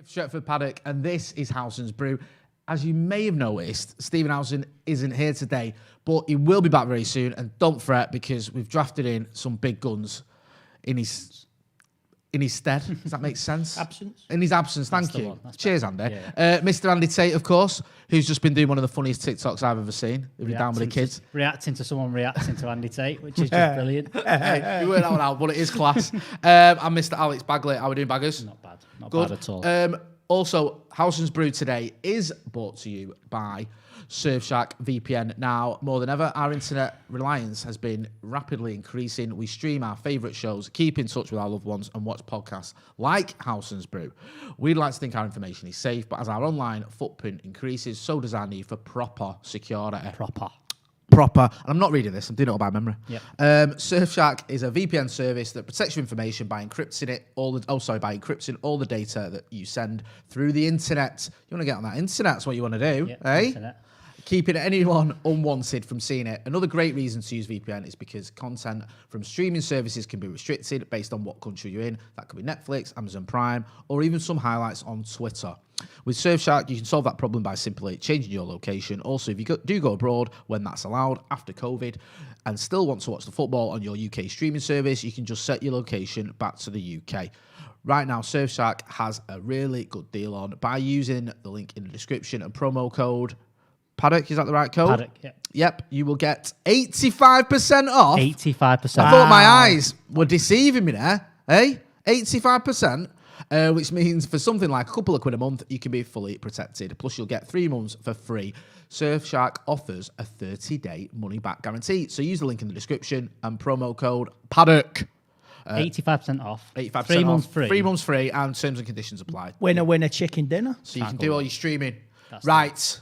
Stretford, Paddock, and this is Howson's Brew. As you may have noticed, Stephen Howson isn't here today, but he will be back very soon. And don't fret, because we've drafted in some big guns in his stead. Does that make sense? Absence. In his absence, thank you. Cheers, Andy. Yeah. Mr. Andy Tate, of course, who's just been doing one of the funniest TikToks I've ever seen. Down with the kids. Reacting to someone reacting to Andy Tate, which is just brilliant. Hey, you worked that one out, but it is class. And Mr. Alex Bagley. How are we doing, baggers? Not bad. Not Good. bad at all. Also, Howson's Brew today is brought to you by Surfshark VPN. Now, more than ever, our internet reliance has been rapidly increasing. We stream our favourite shows, keep in touch with our loved ones, and watch podcasts like Howson's Brew. We'd like to think our information is safe, but as our online footprint increases, so does our need for proper security. Proper. And I'm not reading this, I'm doing it all by memory. Yep. Surfshark is a VPN service that protects your information by encrypting all the data that you send through the internet. You want to get on that internet, that's what you want to do, Internet. Keeping anyone unwanted from seeing it. Another great reason to use VPN is because content from streaming services can be restricted based on what country you're in. That could be Netflix, Amazon Prime, or even some highlights on Twitter. With Surfshark, you can solve that problem by simply changing your location. Also, if you do go abroad when that's allowed after COVID and still want to watch the football on your UK streaming service, you can just set your location back to the UK. Right now, Surfshark has a really good deal on. By using the link in the description and promo code Paddock, is that the right code? Paddock, yeah. Yep, you will get 85% off. 85%. I thought my eyes were deceiving me there. 85%. Which means for something like a couple of quid a month, you can be fully protected. Plus, you'll get 3 months for free. Surfshark offers a 30-day money-back guarantee. So use the link in the description and promo code Paddock. 85% off. 85% 3 months off, free. 3 months free, and terms and conditions apply. Winner, chicken dinner. So you can do all your streaming. Right.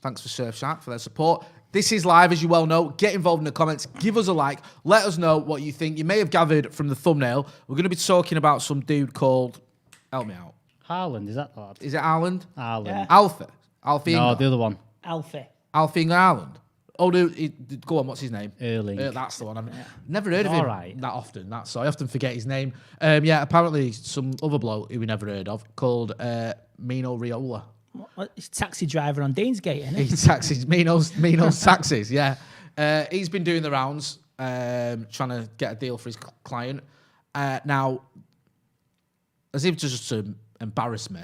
Thanks for Surfshark for their support. This is live, as you well know. Get involved in the comments. Give us a like. Let us know what you think. You may have gathered from the thumbnail, we're going to be talking about some dude called... Help me out. Haaland, is that the lad? Is it Haaland? Haaland. Yeah. Alfie No, England. the other one. Alfie. Alfie Haaland. Oh, dude, go on, what's his name? Erling. That's the one. I've never heard of him right. that often. So I often forget his name. Apparently some other bloke who we never heard of called Mino Raiola. He's a taxi driver on Deansgate, isn't he? He taxis, Mino's taxis, yeah. He's been doing the rounds, trying to get a deal for his client. Now, as if just to embarrass me,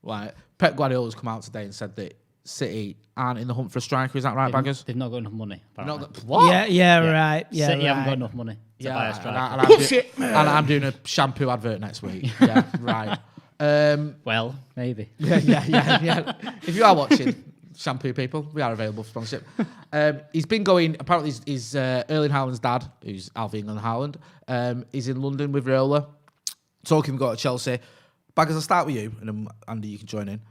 like Pep Guardiola's come out today and said that City aren't in the hunt for a striker. Is that right, Baggers? They've not got enough money. What? Yeah, right. Yeah, City haven't right. got enough money to buy a striker. Bullshit. And I'm doing a shampoo advert next week. Yeah, right. Well, maybe. Yeah. If you are watching, shampoo people, we are available for sponsorship. He's been going, apparently he's Erling Haaland's dad, who's Alfie England Haaland, is in London with Raiola. Talking, we got to Chelsea. Baggers, I'll start with you, and then Andy, you can join in.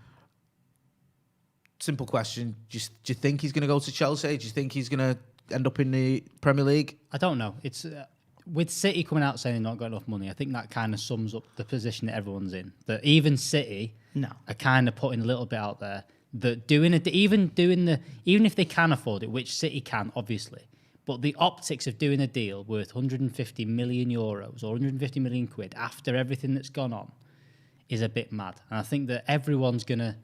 Simple question. Do you think he's going to go to Chelsea? Do you think he's going to end up in the Premier League? I don't know. It's... with City coming out saying they've not got enough money, I think that kind of sums up the position that everyone's in. That even City are kind of putting a little bit out there that even if they can afford it, which City can obviously, but the optics of doing a deal worth 150 million euros or 150 million quid after everything that's gone on is a bit mad. And I think that everyone's gonna.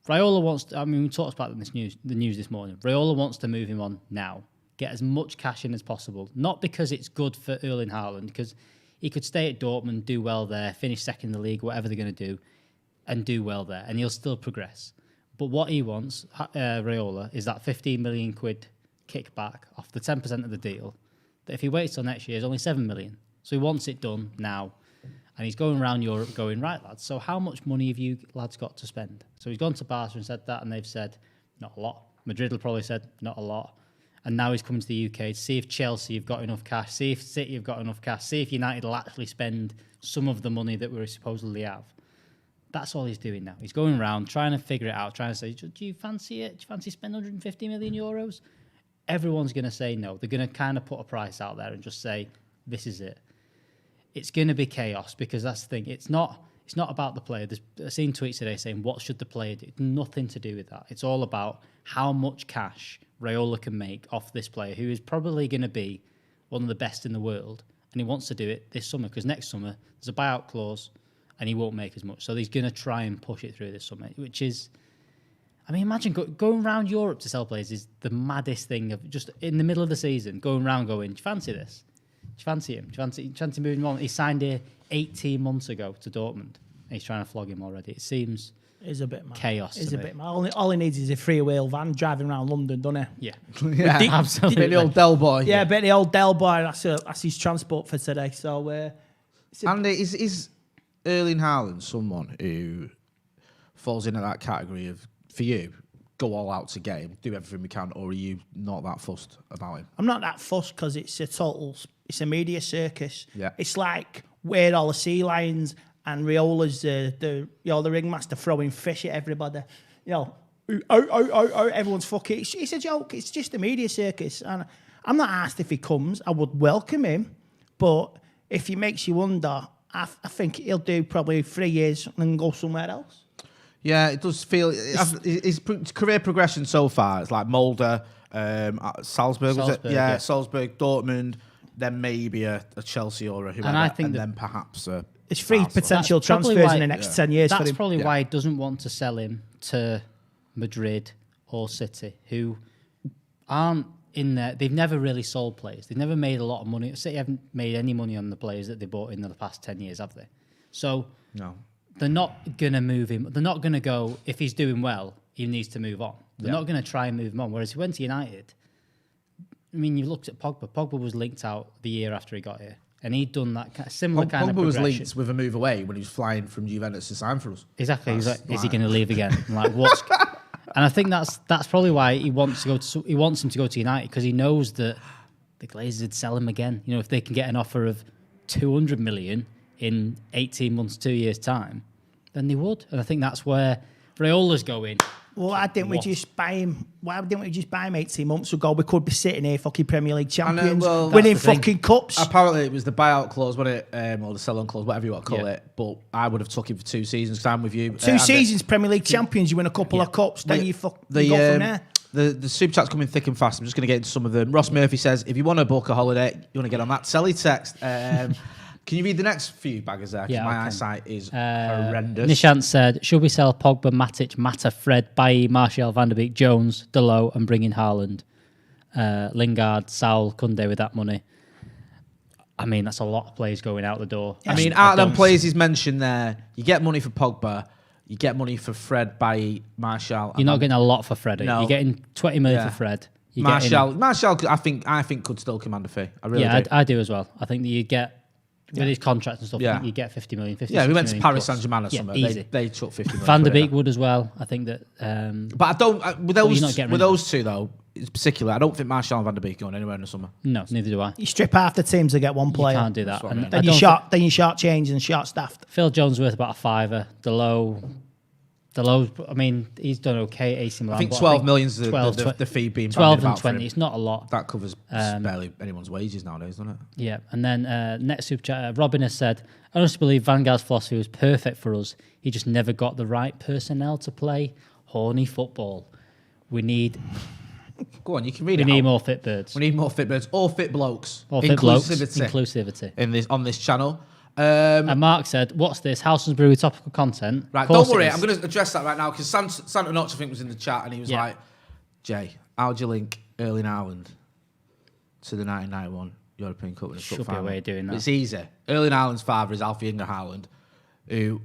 Raiola wants to, I mean, we talked about the news this morning. Raiola wants to move him on now. Get as much cash in as possible. Not because it's good for Erling Haaland, because he could stay at Dortmund, do well there, finish second in the league, whatever they're going to do, and do well there, and he'll still progress. But what he wants, Raiola, is that 15 million quid kickback off the 10% of the deal, that if he waits till next year is only 7 million. So he wants it done now. And he's going around Europe going, right, lads, so how much money have you lads got to spend? So he's gone to Barca and said that, and they've said, not a lot. Madrid will probably said, not a lot. And now he's coming to the UK to see if Chelsea have got enough cash, see if City have got enough cash, see if United will actually spend some of the money that we supposedly have. That's all he's doing now. He's going around trying to figure it out, trying to say, do you fancy it? Do you fancy spending 150 million euros? Everyone's going to say no. They're going to kind of put a price out there and just say, this is it. It's going to be chaos because that's the thing. It's not about the player. I've seen tweets today saying, what should the player do? Nothing to do with that. It's all about how much cash Raiola can make off this player who is probably going to be one of the best in the world. And he wants to do it this summer because next summer there's a buyout clause and he won't make as much. So he's going to try and push it through this summer, which is, I mean, imagine going around Europe to sell players is the maddest thing of just in the middle of the season, going around going, do you fancy this? Do you fancy him? Do you fancy moving on? He signed here 18 months ago to Dortmund. And he's trying to flog him already. It seems It's a bit mad. chaos. It's a bit mad. All he needs is a free-wheel van driving around London, doesn't he? Yeah. Yeah, absolutely. The old Del boy. Yeah, but the old Del boy, that's his transport for today. So, And is Erling Haaland someone who falls into that category of, for you, go all out to get him, do everything we can, or are you not that fussed about him? I'm not that fussed because it's a media circus. Yeah. It's like where all the sea lions and Riola's the ringmaster throwing fish at everybody. Everyone's fucking. It's a joke. It's just a media circus, and I'm not asked if he comes. I would welcome him, but if he makes you wonder, I think he'll do probably 3 years and go somewhere else. Yeah, it does feel his career progression so far. It's like Mulder, Salzburg, was it? Yeah, Salzburg, Dortmund, then maybe a Chelsea or a whoever, and then perhaps it's three potential transfers in the next 10 years. That's for him. probably why he doesn't want to sell him to Madrid or City, who aren't in there. They've never really sold players. They've never made a lot of money. City haven't made any money on the players that they bought in the past 10 years, have they? So no. They're not going to move him. They're not going to go, if he's doing well, he needs to move on. They're not going to try and move him on. Whereas he went to United, I mean, you looked at Pogba. Pogba was linked out the year after he got here. And he'd done that similar kind of Pogba was progression. linked with a move away when he was flying from Juventus to sign for us. Exactly. He's like, is he going to leave again? I'm like, what's... And I think that's probably why he wants him to go to United, because he knows that the Glazers would sell him again. You know, if they can get an offer of 200 million in 18 months, 2 years' time, then they would. And I think that's where Riola's going. Well, why didn't we just buy him? Why didn't we just buy him 18 months ago? We could be sitting here fucking Premier League champions, winning fucking cups. Apparently, it was the buyout clause, wasn't it? Or the sell-on clause, whatever you want to call it. But I would have took him for 2 seasons. I'm with you. 2 seasons, Premier League champions, you win a couple of cups, then you go from there. The super chat's coming thick and fast. I'm just going to get into some of them. Ross Murphy says, if you want to book a holiday, you want to get on that Telly text. Can you read the next few baggers there? Because my eyesight is horrendous. Nishant said, should we sell Pogba, Matic, Mata, Fred, Bailly, Martial, Van der Beek, Jones, Dalot, and bring in Haaland? Lingard, Saul, Koundé with that money. I mean, that's a lot of players going out the door. I mean, out of them players he's mentioned there, you get money for Pogba, you get money for Fred, Bailly, Martial. You're not getting a lot for Fred. No. You're getting 20 million for Fred. Martial, I think could still command a fee. I really do. I do as well. I think that you get... With his contracts and stuff, I think you get 50 million. 50, we went to Paris Saint-Germain or something. Easy. They took 50 million. Van der Beek would as well. I think that... but I don't... With those two, though, in particular, I don't think Martial and Van der Beek are going anywhere in the summer. No, neither do I. You strip half the teams to get one player. You can't do that. And then you short change and short staffed. Phil Jones worth about a fiver. Dalot, I mean, he's done okay at AC Milan. I think 12 million's the fee being 12 and 20. It's not a lot. That covers barely anyone's wages nowadays, doesn't it? Yeah. And then next super chat, Robin has said, I honestly believe Van Gaal's philosophy was perfect for us. He just never got the right personnel to play horny football. We need... Go on, you can read it. We need more fit birds. We need more fit birds or fit blokes. Or fit blokes. Inclusivity. On this channel. And Mark said, what's this? Howson's Brew with topical content. Right, don't worry. I'm going to address that right now because Santa Notch, I think, was in the chat and he was like, Jay, how'd you link Erling Haaland to the 1991 European Cup Winners' Cup final? Should be a way of doing that. It's easy. Erling Haaland's father is Alfie Inge Haaland, whose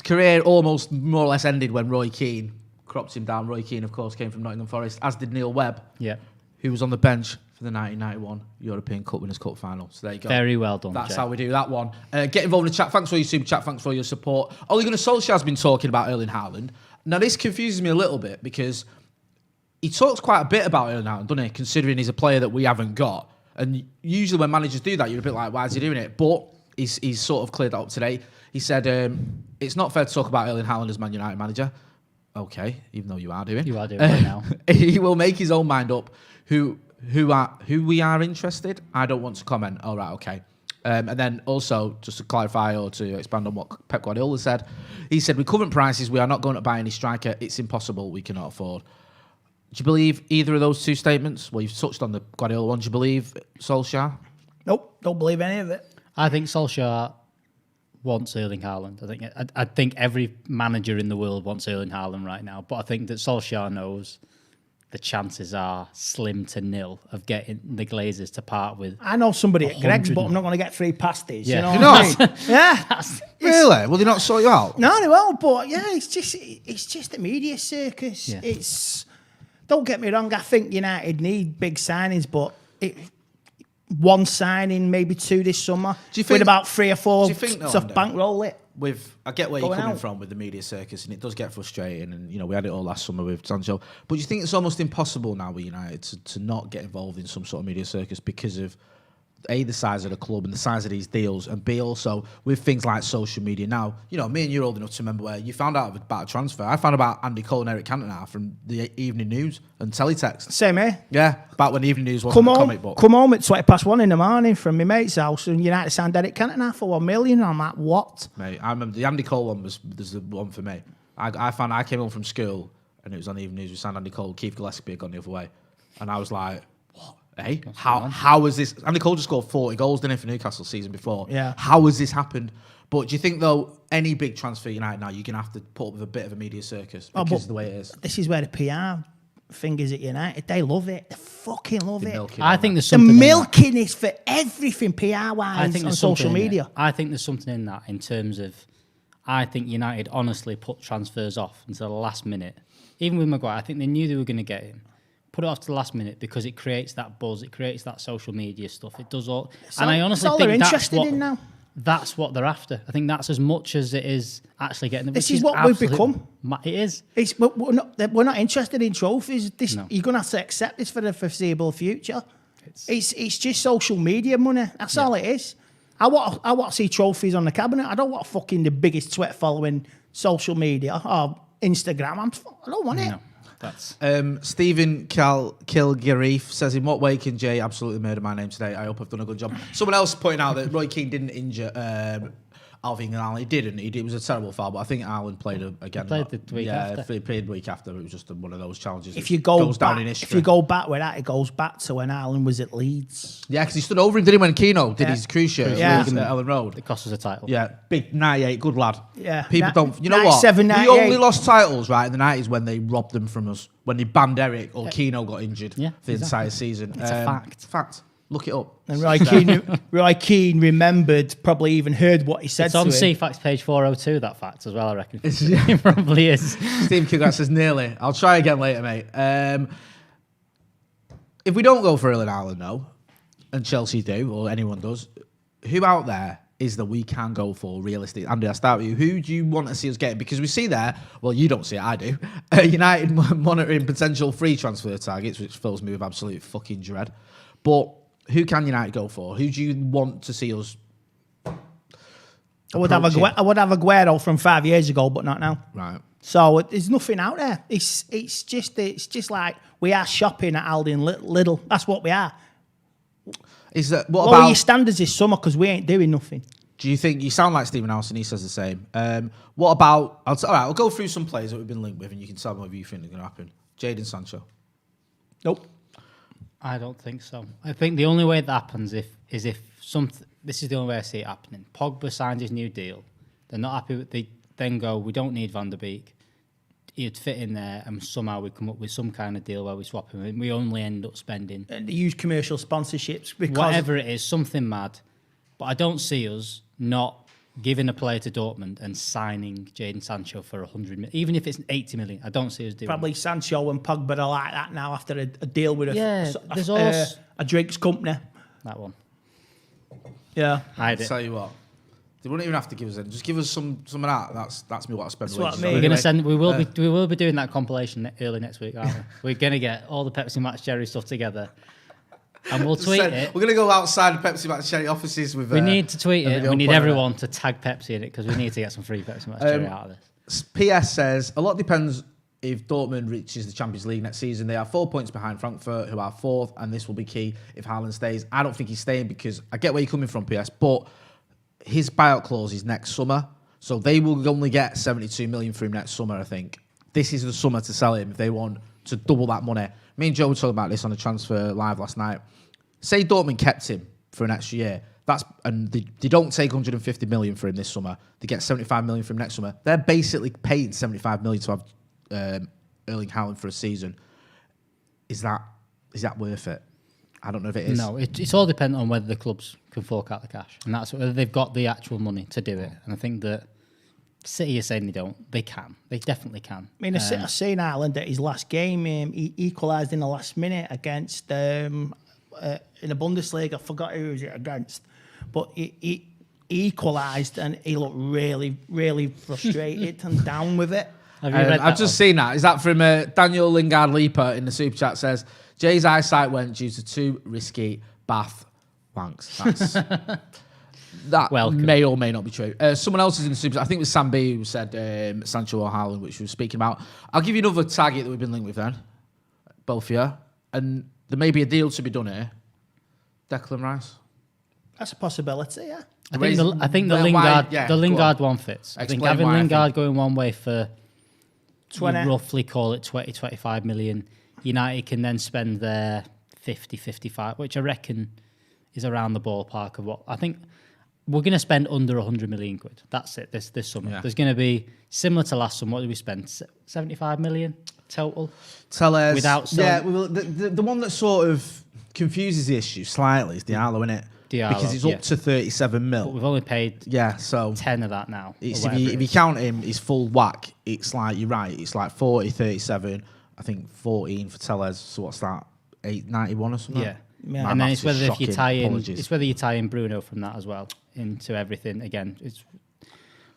career almost more or less ended when Roy Keane cropped him down. Roy Keane, of course, came from Nottingham Forest, as did Neil Webb, who was on the bench for the 1991 European Cup Winners' Cup final. So there you go. Very well done, That's Jay. how we do that one. Get involved in the chat. Thanks for your super chat. Thanks for your support. Ole Gunnar Solskjaer's been talking about Erling Haaland. Now, this confuses me a little bit because he talks quite a bit about Erling Haaland, doesn't he? Considering he's a player that we haven't got. And usually when managers do that, you're a bit like, why is he doing it? But he's sort of cleared that up today. He said, it's not fair to talk about Erling Haaland as Man United manager. Okay, even though you are doing. You are doing right now. He will make his own mind up who we are interested. I don't want to comment. All right, okay. And then also, just to clarify or to expand on what Pep Guardiola said, he said, with current prices, we are not going to buy any striker. It's impossible. We cannot afford. Do you believe either of those two statements? Well, you've touched on the Guardiola one. Do you believe Solskjaer? Nope, don't believe any of it. I think Solskjaer wants Erling Haaland. I think every manager in the world wants Erling Haaland right now. But I think that Solskjaer knows the chances are slim to nil of getting the Glazers to part with. I know somebody at Greg's, but I'm not going to get 3 pasties. Yeah. You know what I mean? Yeah. Really? Will they not sort you out? No, they won't. But yeah, it's just a media circus. Yeah. Don't get me wrong. I think United need big signings, but one signing, maybe 2 this summer, with about 3 or 4 to bankroll it. I get where you're coming out. from with the media circus, and it does get frustrating. And we had it all last summer with Sancho. But do you think it's almost impossible now with United to not get involved in some sort of media circus because of A, the size of the club and the size of these deals, and B, also with things like social media now. Me and you're old enough to remember where you found out about a transfer. I found about Andy Cole and Eric Cantona from the Evening News and teletext. Same here. Yeah, back when the Evening News wasn't a comic book. Come home at 1:20 in the morning from my mate's house, and United signed Eric Cantona for $1 million. I'm like, what? Mate, I remember the Andy Cole one was the one for me. I came home from school and it was on the Evening News. We signed Andy Cole. Keith Gillespie had gone the other way, and I was like, what? Hey, how has this? Andy Cole just scored 40 goals, didn't he, for Newcastle season before? Yeah. How has this happened? But do you think though any big transfer United now you're gonna have to put up with a bit of a media circus because of the way it is? This is where the PR thing is at United. They love it. They fucking love it. I think there's the something. milking is for everything PR wise on social media. I think there's something in that in terms of. I think United honestly put transfers off until the last minute. Even with Maguire, I think they knew they were going to get him. Put it off to the last minute because it creates that buzz, it creates that social media stuff. It does all, and I honestly think that's what they're after. I think that's as much as it is actually getting. This is what we've become. It is. We're not interested in trophies. You're going to have to accept this for the foreseeable future. It's just social media money. That's all it is. I want to see trophies on the cabinet. I don't want fucking the biggest tweet following social media or Instagram. I don't want it. No. Stephen Kilgariff says, in what way can Jay absolutely murder my name today? I hope I've done a good job. Someone else pointing out that Roy Keane didn't injure Alvin Haaland. He didn't. It was a terrible foul, but I think Haaland played again. He played the week after. Yeah, he played the week after. It was just one of those challenges. If you go back with that, it goes back to when Haaland was at Leeds. Yeah, because he stood over him, didn't he, when Keno did his cruise shirt at Ellen Road. It cost us a title. Yeah, big 98, good lad. Yeah. People don't... You know what? We only lost titles, right, in the 90s when they robbed them from us. When they banned Eric or Keno got injured for the entire season. It's a fact. Fact. Look it up. And Roy Keane remembered, probably even heard what he said. It's on CFAX page 402, that fact as well, I reckon. It probably is. Steve Kilgariff says, nearly. I'll try again later, mate. If we don't go for Erling Haaland, no, and Chelsea do, or anyone does, who out there is that we can go for realistically? Andy, I'll start with you. Who do you want to see us getting? Because we see there, well, you don't see it, I do, United monitoring potential free transfer targets, which fills me with absolute fucking dread. But who can United go for? Who do you want to see us? I would have Aguero from 5 years ago, but not now. Right. So there's nothing out there. It's just like we are shopping at Aldi and Lidl. That's what we are. Is that lower your standards this summer because we ain't doing nothing? Do you think you sound like Stephen Howson? He says the same. What about? All right, I'll go through some players that we've been linked with, and you can tell me whether you think are going to happen. Jadon Sancho. Nope. I don't think so. I think the only way that happens is if something. This is the only way I see it happening. Pogba signs his new deal. They're not happy with. They then go, we don't need Van der Beek. He'd fit in there, and somehow we come up with some kind of deal where we swap him, and we only end up spending. And they use commercial sponsorships because whatever it is, something mad. But I don't see us not giving a player to Dortmund and signing Jadon Sancho for 100 million, even if it's 80 million. I don't see us doing. Probably Sancho and Pogba are like that now after a deal with a drinks company. That one. Yeah. Hide it. Tell you what. They wouldn't even have to give us it. Just give us some of that. That's me what I spend. That's what I mean. We're gonna send. We will be doing that compilation early next week, aren't we? We're gonna get all the Pepsi Max Cherry stuff together, and we'll tweet it. We're gonna go outside the Pepsi Max Cherry offices with. We need to tweet it. We need everyone to tag Pepsi in it because we need to get some free Pepsi Max Cherry out of this. PS says a lot depends if Dortmund reaches the Champions League next season. They are 4 points behind Frankfurt, who are fourth, and this will be key if Haaland stays. I don't think he's staying because I get where you're coming from, PS, but his buyout clause is next summer, so they will only get 72 million for him next summer, I think. This is the summer to sell him if they want to double that money. Me and Joe were talking about this on the transfer live last night. Say Dortmund kept him for an extra year. and they don't take 150 million for him this summer. They get 75 million from next summer. They're basically paying 75 million to have Erling Haaland for a season. Is that worth it? I don't know if it is. No, it's all dependent on whether the clubs can fork out the cash, and that's whether they've got the actual money to do it. And I think that City are saying they don't. They can. They definitely can. I mean, I've seen Haaland at his last game. He equalised in the last minute against in the Bundesliga. I forgot who was it against, but he equalised and he looked really, really frustrated and down with it. I've just seen that. Is that from Daniel Lingard Leaper in the super chat? Says Jay's eyesight went due to 2 risky bath wanks. That may or may not be true. Someone else is in the super chat. I think it was Sam B who said Sancho or Haaland, which we were speaking about. I'll give you another target that we've been linked with then, both of you, and there may be a deal to be done here. Declan Rice. That's a possibility, yeah. I think the Lingard one fits. I think having Lingard going one way for 20, roughly call it 20, 25 million. United can then spend their 50, 55, which I reckon is around the ballpark of what I think we're going to spend under 100 million quid. That's it this summer. Yeah. There's going to be similar to last summer. What did we spend? 75 million total. Tell us. Without the one that sort of confuses the issue slightly is Diallo, isn't it? Diallo, because it's up to 37 mil. But we've only paid 10 of that now. If you count him, his full whack, it's like, you're right, it's like 40, 37, I think 14 for Tellez. So what's that? 91 or something? Yeah. And then it's whether you tie in Bruno from that as well into everything again.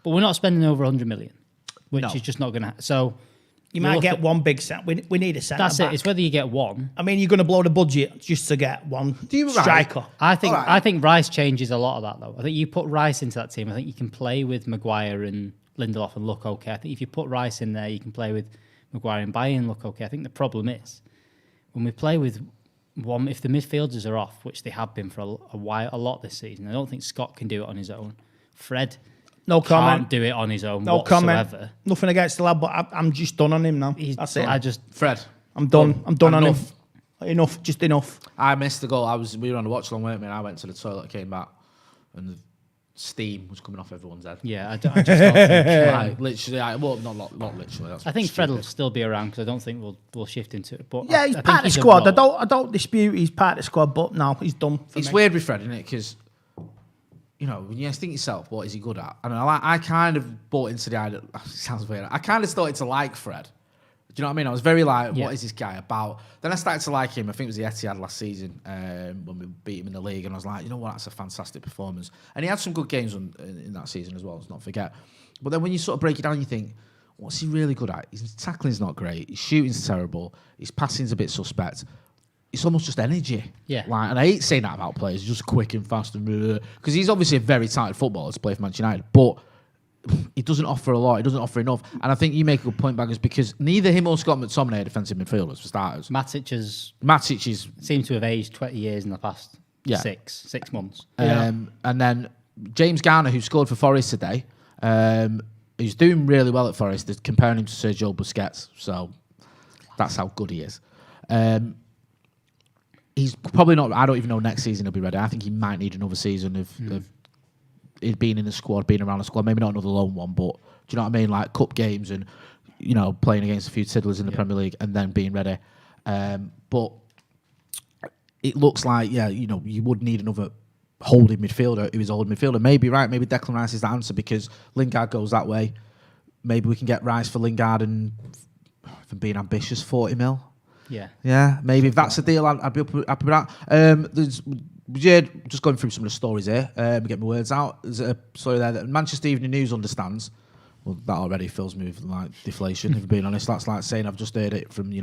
But we're not spending over 100 million, which is just not going to. So you might get one big set. We need a centre back. That's it. It's whether you get one. I mean, you're going to blow the budget just to get one striker. Right? I think Rice changes a lot of that though. I think you put Rice into that team. I think you can play with Maguire and Lindelof and look okay. I think if you put Rice in there, you can play with Maguire and Bayern and look okay. I think the problem is when we play with one, if the midfielders are off, which they have been for a lot this season, I don't think Scott can do it on his own. Fred can't do it on his own whatsoever. Comment. Nothing against the lad, but I'm just done on him now. That's it. Fred. I'm done. I'm done on him. Enough. Just enough. I missed the goal. We were on a watch long, weren't we? And I went to the toilet, came back, and the steam was coming off everyone's head. Yeah, I just don't think literally. Not literally. I think Fred will still be around because I don't think we'll shift into it. But yeah, he's part of the squad. I don't dispute he's part of the squad, but no, he's done. It's weird with Fred, isn't it? Because when you think yourself, what is he good at? And I kind of bought into the idea. It sounds weird. I kind of started to like Fred. Do you know what I mean? I was very like, what is this guy about? Then I started to like him. I think it was the Etihad last season when we beat him in the league. And I was like, you know what? That's a fantastic performance. And he had some good games in that season as well, let's not forget. But then when you sort of break it down, you think, what's he really good at? His tackling's not great. His shooting's terrible. His passing's a bit suspect. It's almost just energy. Yeah. And I hate saying that about players, just quick and fast and because he's obviously a very talented footballer to play for Manchester United, but he doesn't offer a lot. He doesn't offer enough. And I think you make a good point, Baggers, because neither him or Scott McTominay are defensive midfielders for starters. Matic seemed to have aged 20 years in the past 6 months. And then James Garner, who scored for Forest today, who's doing really well at Forest. They're comparing him to Sergio Busquets, so that's how good he is. He's probably not. I don't even know next season he'll be ready. I think he might need another season of being in the squad, being around the squad. Maybe not another lone one, but do you know what I mean? Like cup games and playing against a few tiddlers in the Premier League and then being ready. But it looks like you would need another holding midfielder who is a holding midfielder. Maybe Declan Rice is the answer because Lingard goes that way. Maybe we can get Rice for Lingard and for being ambitious, 40 mil. Yeah. Maybe if that's a deal, I'd be happy with that. Just going through some of the stories here. Get my words out. There's a story there that Manchester Evening News understands. Well, that already fills me with like deflation. If I'm being honest, that's like saying I've just heard it from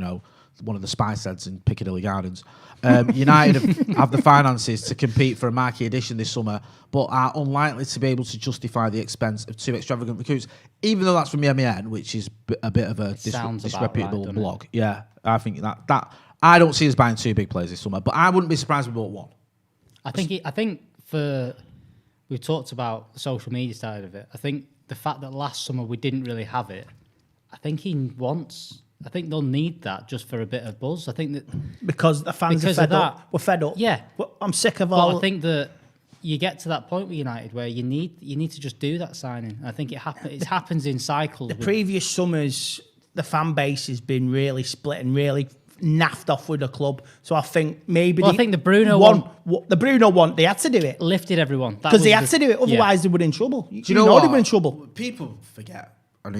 one of the spice heads in Piccadilly Gardens. United have the finances to compete for a marquee edition this summer, but are unlikely to be able to justify the expense of 2 extravagant recruits, even though that's from the MEN, which is a bit of a disreputable blog. Right, yeah, I think that I don't see us buying 2 big players this summer, but I wouldn't be surprised if we bought 1. I think we've talked about the social media side of it. I think the fact that last summer we didn't really have it, I think they'll need that just for a bit of buzz. I think that because the fans are fed up. We're fed up. Yeah, I'm sick of all. But I think that you get to that point with United where you need to just do that signing. I think it happens in cycles. The previous summers, the fan base has been really split and really naffed off with the club. So I think maybe I think the Bruno one, they had to do it. Lifted everyone. Because they had to do it, otherwise they were in trouble. Do you know what? They were in trouble. People forget. I know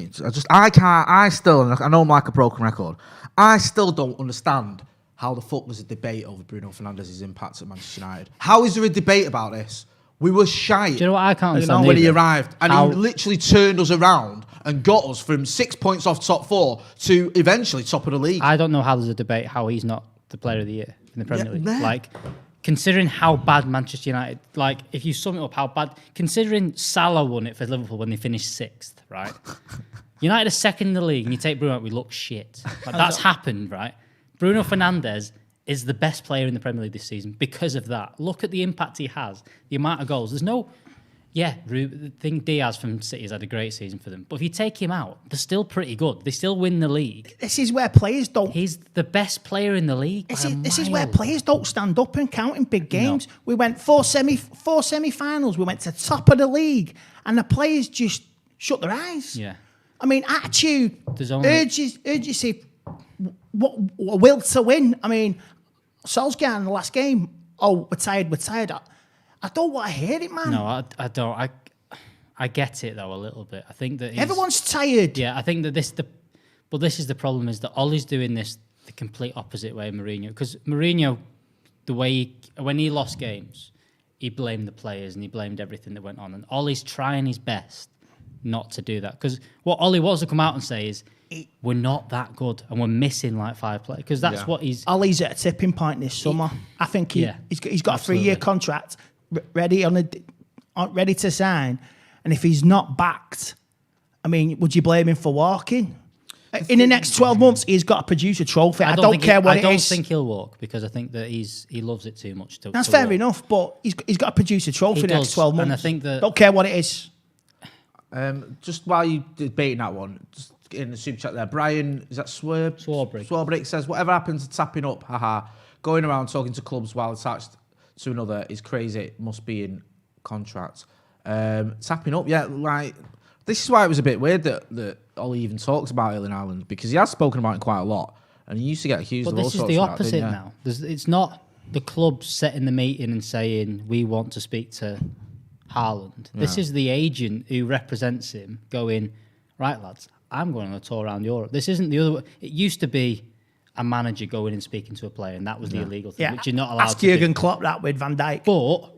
I'm like a broken record. I still don't understand how the fuck there's a debate over Bruno Fernandes's impact at Manchester United. How is there a debate about this? We were shy. Do you know what I can't understand? When he arrived, and he literally turned us around and got us from 6 points off top 4 to eventually top of the league. I don't know how there's a debate how he's not the player of the year in the Premier League. Like, considering how bad Manchester United, like, if you sum it up, how bad, considering Salah won it for Liverpool when they finished 6th, right? United are second in the league, and you take Bruno out, we look shit. Like, that's happened, right? Bruno Fernandes is the best player in the Premier League this season because of that. Look at the impact he has, the amount of goals. There's no... Yeah, I think Diaz from City has had a great season for them. But if you take him out, they're still pretty good. They still win the league. This is where players don't... He's the best player in the league. This is where players don't stand up and count in big games. No. We went four semi-finals. We went to top of the league. And the players just shut their eyes. Yeah. I mean, attitude, urgency, will to win. I mean, Solskjaer in the last game, we're tired. I don't want to hear it, man. No, I don't. I get it though a little bit. I think that everyone's tired. Yeah, I think that this is the problem is that Ollie's doing this the complete opposite way of Mourinho. Because Mourinho, the way when he lost games, he blamed the players and he blamed everything that went on. And Ollie's trying his best not to do that. Because what Ollie wants to come out and say is, we're not that good and we're missing like 5 players. Because that's what he's... Ollie's at a tipping point this summer. I think he's got a 3-year contract ready to sign. And if he's not backed, I mean, would you blame him for walking? In the next 12 months, he's got to produce a trophy. I don't care what it is. I don't think he'll walk because I think that he loves it too much. That's fair enough, but he's got to produce a trophy in the next 12 months. And I think that... Don't care what it is. Just while you're debating that one, just in the super chat there, Brian, is that Swarbrick says, whatever happens to tapping up, going around talking to clubs while attached to another is crazy. It must be in contract. Tapping up, like, this is why it was a bit weird that Ollie even talks about Erling Haaland, because he has spoken about it quite a lot, and he used to get accused of all sorts of that. But this is the opposite now. It's not the club setting the meeting and saying, we want to speak to Haaland. This is the agent who represents him going, right, lads, I'm going on a tour around Europe. This isn't the other way. It used to be a manager going and speaking to a player, and that was the illegal thing, which you're not allowed to do. Ask Jurgen Klopp that with Van Dijk. But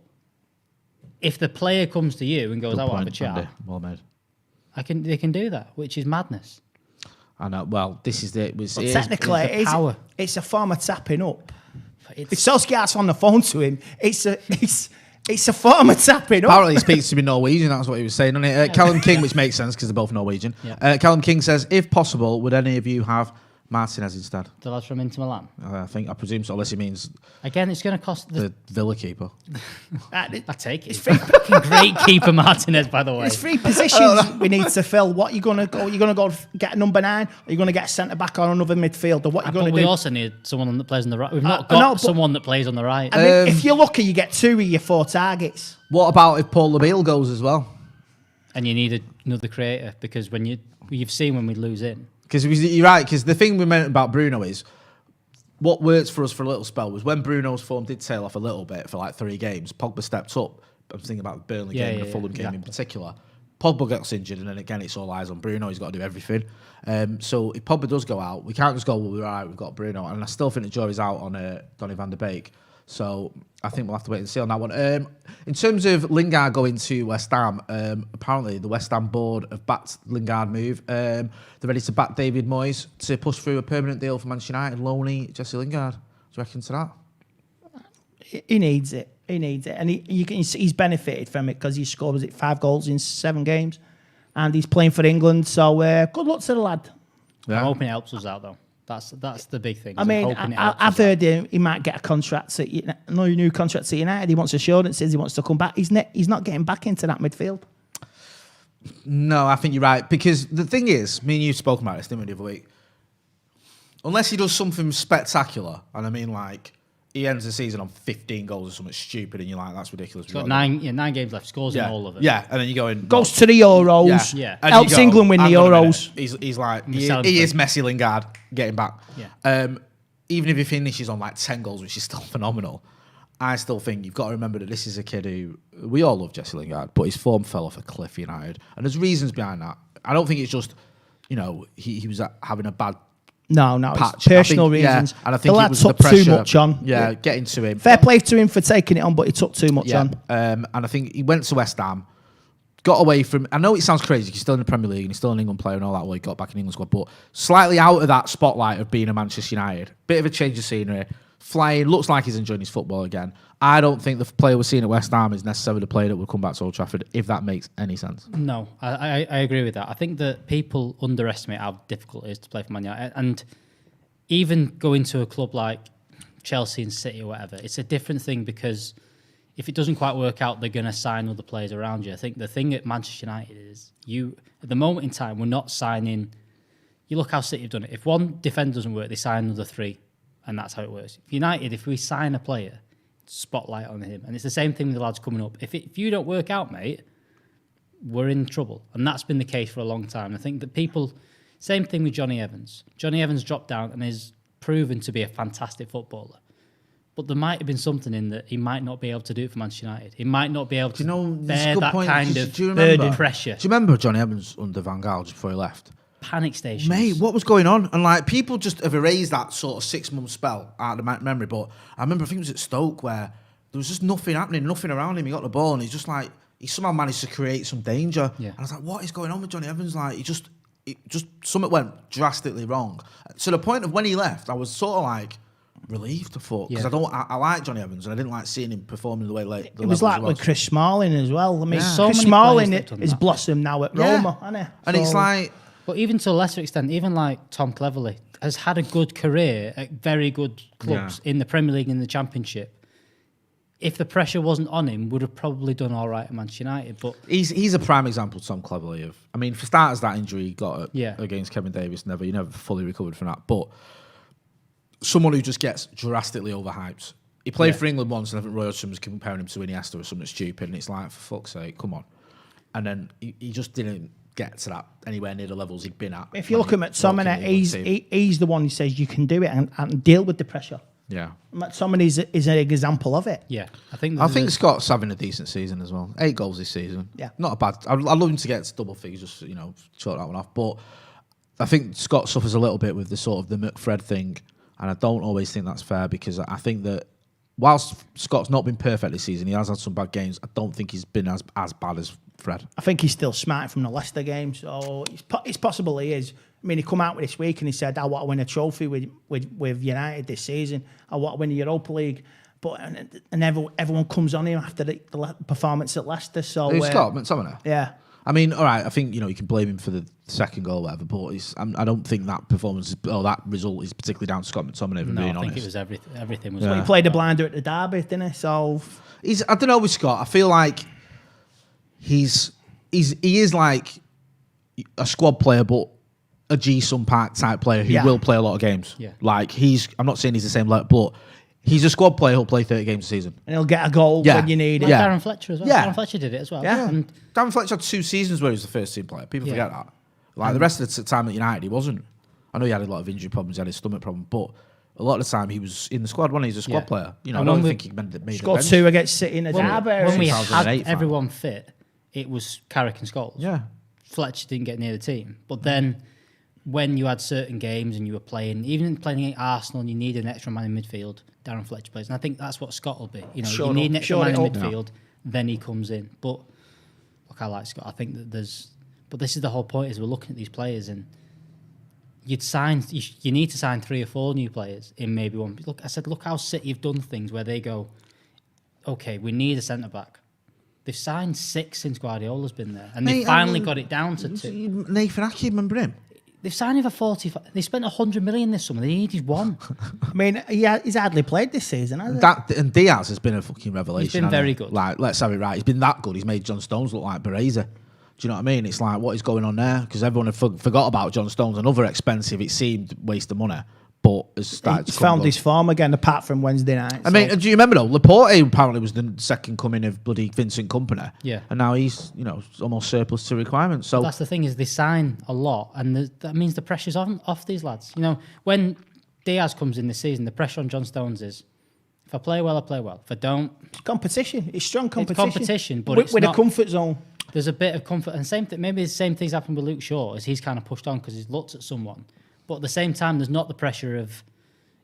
if the player comes to you and goes, I want to have a chat, well made. They can do that, which is madness. I know. Well, this is technically, it's a form of tapping up. If Solskjaer's on the phone to him, it's a form of tapping up. Apparently he speaks to me Norwegian, that's what he was saying, doesn't it? Callum King, which makes sense because they're both Norwegian. Yeah. Callum King says, if possible, would any of you have Martinez instead? The lads from Inter Milan? I presume so, unless he means... Again, it's going to cost... The Villa keeper. I take it. It's fucking great keeper, Martinez, by the way. There's 3 positions we need to fill. What are you going to go? Are you going to go get a number 9? Are you going to get a centre-back or another midfielder? What are you going to do? We also need someone that plays on the right. We've not got someone that plays on the right. I mean, if you're lucky, you get 2 of your 4 targets. What about if Paul Labille goes as well? And you need another creator, because when you've seen when we lose in. Because you're right, because the thing we meant about Bruno is, what worked for us for a little spell was when Bruno's form did tail off a little bit for like 3 games, Pogba stepped up. I'm thinking about the Burnley game and the Fulham game in particular. Pogba gets injured, and then again, it's all eyes on Bruno. He's got to do everything. So if Pogba does go out, we can't just go, well, we're all right, we've got Bruno. And I still think the jury's out on Donny van der Beek. So I think we'll have to wait and see on that one. In terms of Lingard going to West Ham, apparently the West Ham board have backed Lingard move. They're ready to back David Moyes to push through a permanent deal for Manchester United, loanee Jesse Lingard. Do you reckon to that? He needs it. And he's benefited from it because he scored 5 goals in 7 games. And he's playing for England. So good luck to the lad. Yeah. I'm hoping it helps us out, though. That's the big thing. I mean, I've heard he might get a contract at new contract at United. He wants assurances. He wants to come back. He's not getting back into that midfield. No, I think you're right. Because the thing is, me and you spoke about this, didn't we, the other week? Unless he does something spectacular, and I mean, like, he ends the season on 15 goals or something stupid, and you're like, that's ridiculous. He's got 9 games left, scores in all of them. Yeah, and then you go in. Goes to the Euros. Yeah. And Helps you go, England win the hang on a minute. Euros. He's like, he selling is Messi Lingard getting back. Yeah. Even if he finishes on like 10 goals, which is still phenomenal, I still think you've got to remember that this is a kid who, we all love Jesse Lingard, but his form fell off a cliff United. And there's reasons behind that. I don't think it's just, he was having a bad No, patch. it's personal I think, reasons. And I think the it lad was the took pressure. too much on. Yeah, getting to him. Fair play to him for taking it on, but he took too much on. And I think he went to West Ham, got away from. I know it sounds crazy. He's still in the Premier League and he's still an England player and all that. Well, he got back in England squad, but slightly out of that spotlight of being a Manchester United. Bit of a change of scenery. Flying, looks like he's enjoying his football again. I don't think the player we're seeing at West Ham is necessarily the player that will come back to Old Trafford, if that makes any sense. No, I agree with that. I think that people underestimate how difficult it is to play for Man United, and even going to a club like Chelsea and City or whatever, it's a different thing because if it doesn't quite work out, they're going to sign other players around you. I think the thing at Manchester United is at the moment in time, we're not signing. You look how City have done it. If one defender doesn't work, they sign another 3, and that's how it works. United, if we sign a player, spotlight on him, and it's the same thing with the lads coming up. If you don't work out, mate, we're in trouble, and that's been the case for a long time. I think that same thing with Johnny Evans. Johnny Evans dropped down and is proven to be a fantastic footballer. But there might have been something in that he might not be able to do it for Manchester United. He might not be able to bear that kind of pressure. Do you remember Johnny Evans under Van Gaal just before he left? Panic stations. Mate, what was going on? And like people just have erased that sort of 6-month spell out of the memory. But I remember, I think it was at Stoke where there was just nothing happening, nothing around him. He got the ball and he's just like, he somehow managed to create some danger. Yeah. And I was like, what is going on with Johnny Evans? Like, it just something went drastically wrong. To the point of when he left, I was sort of like relieved, I thought, because I like Johnny Evans and I didn't like seeing him performing the way it was like with Chris Smalling as well. I mean, So Chris many Smalling players that have done is that. blossomed now at Roma, hasn't he? And it's like, But even to a lesser extent, even like Tom Cleverley has had a good career at very good clubs in the Premier League and in the Championship. If the pressure wasn't on him, would have probably done all right at Manchester United. But he's a prime example, Tom Cleverley, of. I mean, for starters, that injury he got against Kevin Davis, he never fully recovered from that. But someone who just gets drastically overhyped. He played for England once, and I think Roy Hodgson was comparing him to Iniesta or something stupid, and it's like, for fuck's sake, come on. And then he just didn't get to that anywhere near the levels he'd been at. If you look at McTominay, he's the one who says you can do it and deal with the pressure. Yeah. McTominay is an example of it. yeah, I think Scott's having a decent season as well. 8 goals this season. Yeah. Not a bad. I'd love him to get to double figures, just, short that one off. But I think Scott suffers a little bit with the sort of the McFred thing, and I don't always think that's fair because I think that whilst Scott's not been perfect this season, he has had some bad games. I don't think he's been as bad as Fred. I think he's still smart from the Leicester game, so it's possible he is. I mean, he come out with this week and he said, I want to win a trophy with United this season. I want to win the Europa League. But and everyone comes on him after the performance at Leicester. So Who's Scott? McTominay? Yeah. I mean, all right, I think, you can blame him for the second goal or whatever, but I don't think that performance or that result is particularly down to Scott McTominay, if I'm being honest. I think it was everything was. Well, he played a blinder at the derby, didn't he? So I don't know with Scott. I feel like he is like a squad player, but a Ji-Sung Park type player who will play a lot of games. Yeah. Like I'm not saying he's the same level, but he's a squad player who'll play 30 games a season. And he'll get a goal when you need it. Darren Fletcher as well. Yeah. Darren Fletcher did it as well. Yeah. And Darren Fletcher had 2 seasons where he was the first team player. People forget that. Like the rest of the time at United, he wasn't. I know he had a lot of injury problems, he had a stomach problem, but a lot of the time he was in the squad when he's a squad player. I don't think he made the scored bench. 2 against City in the derby. when we 2008 had everyone fit, it was Carrick and Scholes. Yeah. Fletcher didn't get near the team. But then when you had certain games and you were playing, even playing against Arsenal and you needed an extra man in midfield, Darren Fletcher plays. And I think that's what Scott will be. You need an extra man in midfield, then he comes in. But look, I like Scott. I think that but this is the whole point, is we're looking at these players and you need to sign 3 or 4 new players in maybe one. Look how City have done things where they go, okay, we need a centre-back. They've signed 6 since Guardiola's been there, and they finally got it down to 2. Nathan Ake, remember him? They've signed him for 45. They spent 100 million this summer. They needed 1. I mean, he's hardly played this season, has he? And Diaz has been a fucking revelation. He's been very good. Like, let's have it right. He's been that good. He's made John Stones look like Bereza. Do you know what I mean? It's like, what is going on there? Because everyone had forgot about John Stones. Another expensive, it seemed, waste of money. but has started He's to come found up. his form again, apart from Wednesday night. I mean, do you remember though? Laporte apparently was the second coming of bloody Vincent Kompany. Yeah. And now he's, almost surplus to requirements. So That's the thing, is they sign a lot, and that means the pressure's off these lads. When Diaz comes in this season, the pressure on John Stones is, if I play well, I play well. If I don't, It's competition. It's strong competition. It's competition, but with, it's with not a comfort zone. There's a bit of comfort, and maybe the same things happened with Luke Shaw, as he's kind of pushed on because he's looked at someone. But at the same time, there's not the pressure of,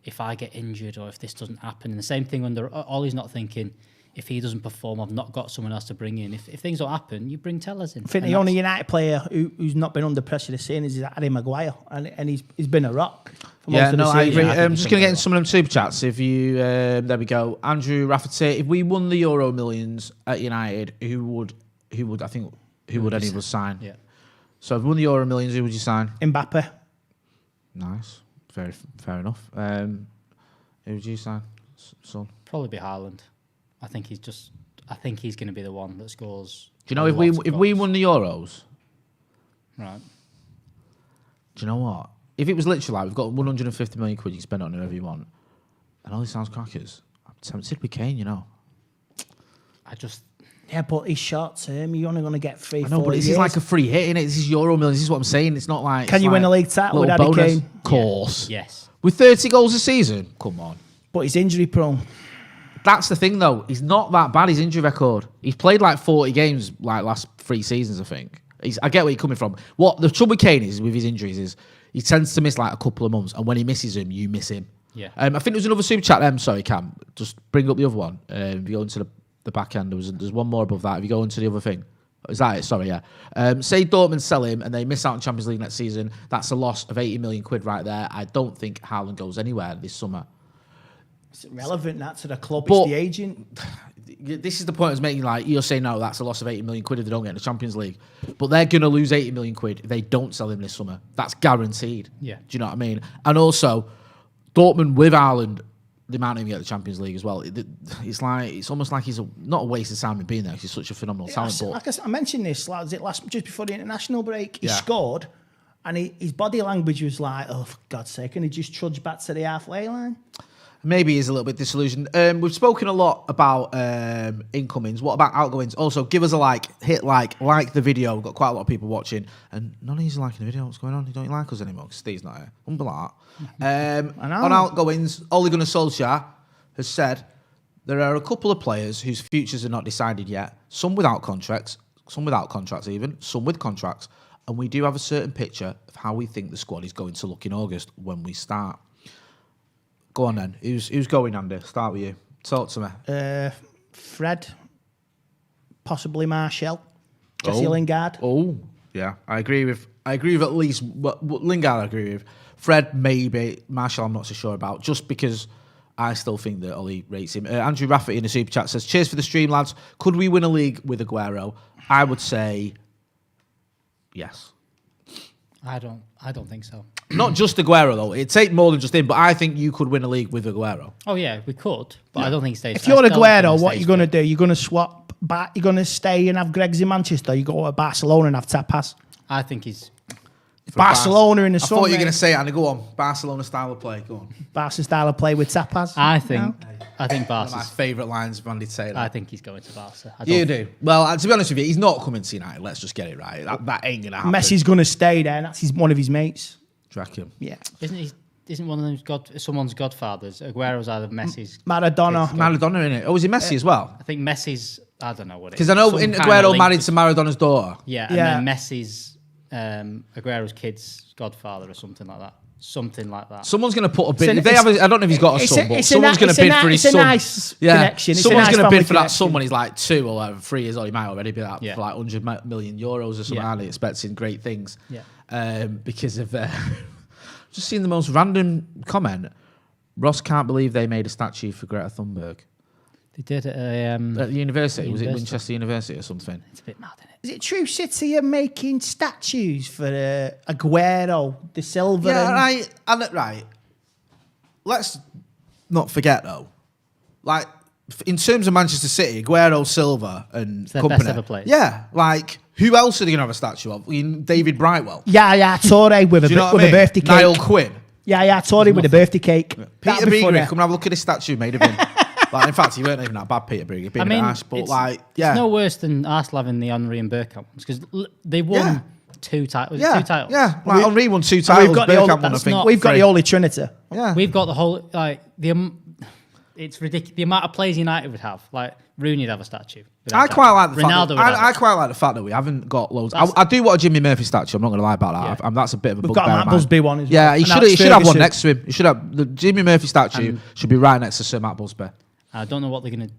if I get injured or if this doesn't happen. And the same thing under Ollie's not thinking, if he doesn't perform, I've not got someone else to bring in. If things don't happen, you bring Tellers in. I think the only United player who's not been under pressure this season is Harry Maguire, and he's been a rock for most of the I season. agree. I think I'm he's just done going to get very in some of them super chats. If you, there we go. Andrew Rafferty, if we won the Euro Millions at United, who would any of us sign? Yeah. So if we won the Euro Millions, who would you sign? Mbappe. Nice. Very fair enough. Who would you sign? Son. Probably be Haaland. I think he's going to be the one that scores. Do you know if we won the Euros? Right. Do you know what? If it was literally like we've got 150 million quid, you can spend it on whoever you want, and all these sounds crackers, I'm tempted with Kane. Yeah, but he's short term. You're only going to get 3-4 I know, but this years. is like a free hit, innit? This is Euro Millions. This is what I'm saying. It's not like. Can you win a league title with Harry Kane? Of course. Yes. With 30 goals a season? Come on. But he's injury prone. That's the thing, though. He's not that bad, his injury record. He's played like 40 games like last 3 seasons, I think. I get where you're coming from. What the trouble with Kane is with his injuries is he tends to miss like a couple of months, and when he misses them, you miss him. Yeah. I think there was another super chat. Sorry, Cam. Just bring up the other one. If you go into the back end, there's one more above that. If you go into the other thing. Is that it? Sorry, yeah. Say Dortmund sell him and they miss out on Champions League next season. That's a loss of 80 million quid right there. I don't think Haaland goes anywhere this summer. It's relevant that to the club. But it's the agent. This is the point I was making. Like, you're saying, no, that's a loss of 80 million quid if they don't get in the Champions League. But they're going to lose 80 million quid if they don't sell him this summer. That's guaranteed. Yeah. Do you know what I mean? And also, Dortmund with Haaland, they might not even get the Champions League as well. It's almost like he's not a waste of time in being there because he's such a phenomenal talent. But Like I mentioned this, just before the international break, he Yeah. scored, and his body language was like, "Oh, for God's sake!" And he just trudged back to the halfway line. maybe he's a little bit disillusioned. We've spoken a lot about incomings. What about outgoings? Also, give us a hit like the video. We've got quite a lot of people watching, and none of you are liking the video. What's going on? You don't like us anymore because Steve's not here. Humble like that. On outgoings, Ole Gunnar Solskjaer has said there are a couple of players whose futures are not decided yet. Some without contracts even, some with contracts. And we do have a certain picture of how we think the squad is going to look in August when we start. Go on then. Who's going, Andy? Start with you. Talk to me. Fred, possibly Martial, Jesse Lingard. Oh, yeah. I agree with at least what Lingard I agree with. Fred, maybe. Martial, I'm not so sure about, just because I still think that Ollie rates him. Andrew Rafferty in the super chat says, cheers for the stream, lads. Could we win a league with Aguero? I would say yes. I don't think so. Not just Aguero, though. It'd take more than just him, but I think you could win a league with Aguero. Oh, yeah, we could, but I don't think he stays. If you're Aguero, what are you going to do? You're going to swap back? You're going to stay and have Greggs in Manchester? You go to Barcelona and have Tapas? I think he's... Barcelona in the summer. I thought you were going to say it, Andy. Go on. Barcelona style of play. Go on. Barca style of play with Tapas? I think One of my Barca's... favourite lines of Andy to say that. I think he's going to Barca. You do. Well, to be honest with you, he's not coming to United. Let's just get it right. That ain't going to happen. Messi's going to stay there. And that's one of his mates. Draken. Yeah. Isn't one of them someone's godfathers? Aguero's either Messi's... Maradona. Maradona, innit? Oh, is it Messi as well? I think Messi's... I don't know what it is. Because I know Some kind of Aguero link married to Maradona's daughter. Yeah, and then Messi's... Aguero's kid's godfather or something like that. Someone's going to put a bid. If they have, I don't know if he's got a son, but someone's going to bid for his son. It's a nice connection. Someone's going to bid for that son when he's like 2 or 3 years old. He might already be that for like 100 million euros or something. Yeah. Expecting great things. Yeah. Because of just seen the most random comment. Ross can't believe they made a statue for Greta Thunberg. They did at the university. Was it Winchester University or something? It's a bit mad, isn't it? Is it true City are making statues for Aguero, De Silva? Yeah, right. Let's not forget though. Like in terms of Manchester City, Aguero, Silva, and it's their company. best ever players. Yeah, like who else are they going to have a statue of? David Brightwell. Yeah, Torre with a birthday cake. Niall Quinn. Yeah, I tore him with a birthday cake. Peter Brew, come and have a look at this statue made of him. Like, in fact, he weren't even that bad, Peter Brew. He'd been nice, but it's no worse than Arsenal having the Henry and Bergkamp ones because they won 2 titles. Yeah, 2 titles. Yeah, like Henry won 2 titles. Bergkamp won, I think. We've got the Holy Trinity. Yeah, we've got the whole it's ridiculous. The amount of players United would have, like Rooney'd have a statue. I quite like the Ronaldo. I quite like the fact that we haven't got loads. I do want a Jimmy Murphy statue. I'm not going to lie about that. That's a bit of a We've bugbear. got a Matt Busby one as well. Yeah, he should have one next to him. He should have the Jimmy Murphy statue should be right next to Sir Matt Busby. I don't know what they're going to.